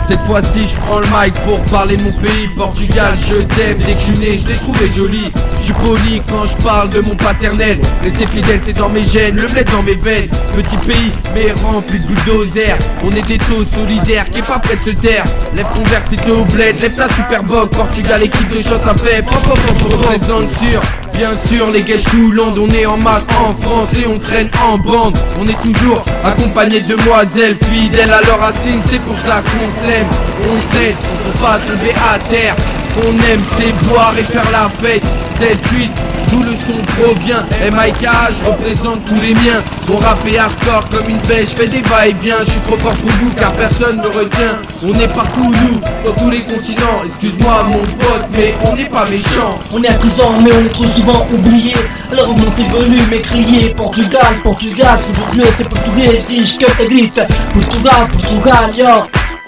Cette fois-ci je prends le mic pour parler de mon pays. Portugal, je t'aime, dès que je suis né je l'ai trouvé joli. Je suis poli quand je parle de mon paternel. Rester fidèle c'est dans mes gènes, le bled dans mes veines. Petit pays mais rempli de bulldozers. On est des taux solidaires qui est pas prêt de se taire. Lève ton verre si t'es au bled, lève ta Superboc. Portugal, équipe de shot, ça fait pop pop pop. Je représente sûr, bien sûr les gueches tout land. On est en masse en France et on traîne en bande. On est toujours accompagné de demoiselles fidèles à leurs racines, c'est pour ça qu'on s'aime. On s'aide, on peut pas tomber à terre. Ce qu'on aime c'est boire et faire la fête. 7-8, d'où le son provient. MIK, je représente tous les miens. Mon rap est hardcore comme une pêche, je fais des va-et-vient. Je suis trop fort pour vous car personne me retient. On est partout nous, dans tous les continents. Excuse-moi mon pote mais on n'est pas méchants. On est à prison mais on est trop souvent oublié. Alors augmentez le volume et criez Portugal, Portugal, c'est toujours mieux, c'est portugais, je dis, je que ta grite. Portugal, Portugal, yo.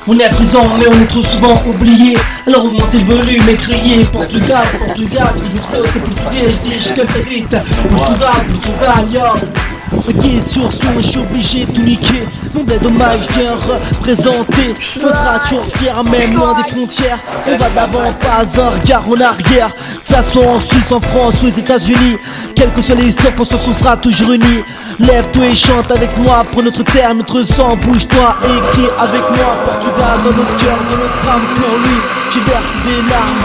On est à prison mais on est trop souvent oublié. Alors augmentez le volume et criez Portugal, Portugal, c'est toujours mieux, c'est portugais, je dis, je que ta grite. Portugal, Portugal, yo. Ok, sur son, je suis obligé de tout niquer. Mon bled au mic vient représenter. On sera toujours fiers, même loin des frontières. On va de l'avant, pas un regard en arrière. Que ça soit en Suisse, en France ou aux États-Unis, quelles que soient les circonstances, on sera toujours unis. Lève-toi et chante avec moi pour notre terre, notre sang. Bouge-toi et crie avec moi. Portugal dans notre cœur, dans notre âme, pour lui, j'ai versé des larmes.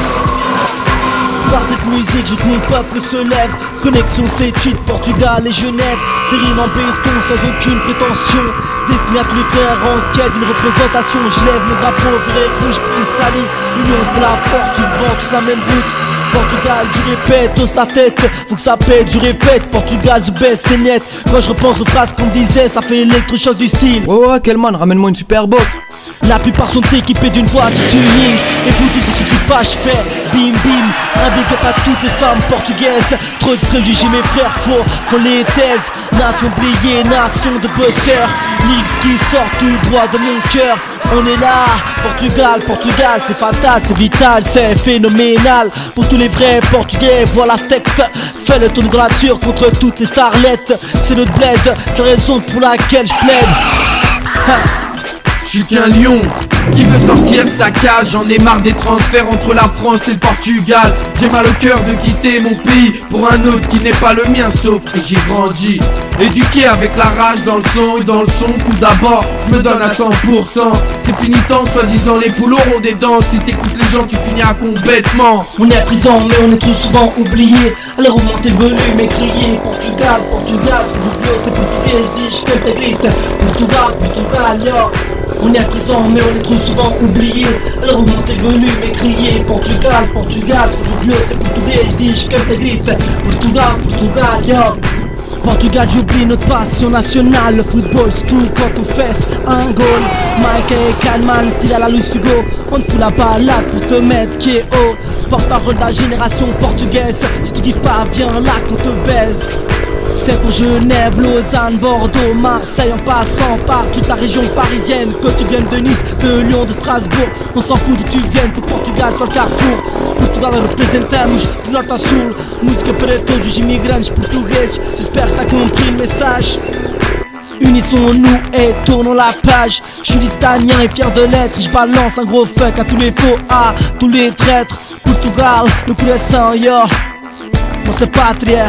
Par cette musique, je veux que mon peuple se lève. Connexion C8, Portugal et Genève. Des rimes en béton sans aucune prétention. Destiné à tous les frères en quête d'une représentation. Je lève le drapeau vert et rouge pour les salir. L'union pour la force, souvent tous la même route. Portugal, je répète, hausse la tête, faut que ça pète, je répète. Portugal, the best, c'est net. Quand je repense aux phrases qu'on disait, ça fait l'électrochoc du style. Ouais, quel man, ramène-moi une Superboc. La plupart sont équipés d'une voiture tuning. Et pour tous ceux qui kiffent pas, je fais bim bim. Un big up à toutes les femmes portugaises. Trop de préjugés mes frères, faut qu'on les taise. Nation oubliée, nation de bosseurs. L'X qui sort tout droit de mon cœur. On est là, Portugal, Portugal, c'est fatal, c'est vital, c'est phénoménal. Pour tous les vrais portugais, voilà ce texte. Fais le tour de la nature contre toutes les starlettes. C'est notre bled, c'est la raison pour laquelle je plaide. Je suis qu'un lion qui veut sortir de sa cage. J'en ai marre des transferts entre la France et le Portugal. J'ai mal au cœur de quitter mon pays pour un autre qui n'est pas le mien, sauf que j'ai grandi éduqué avec la rage dans le sang et dans le son. Tout d'abord, je me donne à 100%. C'est fini tant, soi-disant les poules auront des dents. Si t'écoutes les gens, tu finiras complètement. On est à prison mais on est trop souvent oublié. Alors augmentez le volume et criez Portugal, Portugal, c'est toujours mieux, c'est portugais, je dis, je que ta grite. Portugal, Portugal, yo. On est à prison mais on est trop souvent oublié. Alors augmentez le volume et criez Portugal, Portugal, c'est toujours mieux, c'est portugais, je dis, je que ta grite. Portugal, Portugal, yo. Portugal, j'oublie notre passion nationale. Le football, surtout quand on fait un goal. Mike et Kalman, style à la Luis Figo. On te fout la balade pour te mettre qui est haut. Porte-parole de la génération portugaise. Si tu kiffes pas, viens là qu'on te baise. C'est pour Genève, Lausanne, Bordeaux, Marseille, en passant par toute la région parisienne. Que tu viennes de Nice, de Lyon, de Strasbourg, on s'en fout d'où tu viennes, faut que Portugal soit le carrefour. Portugal representamos do norte ao sul. Música para todos os imigrantes portugueses. J'espère que t'as compris le message. Unissons-nous et tournons la page. Je suis listanien et fier de l'être. Je balance un gros fuck à tous les faux, à tous les traîtres. Portugal, le couleur sang, yo. Nossa pátria.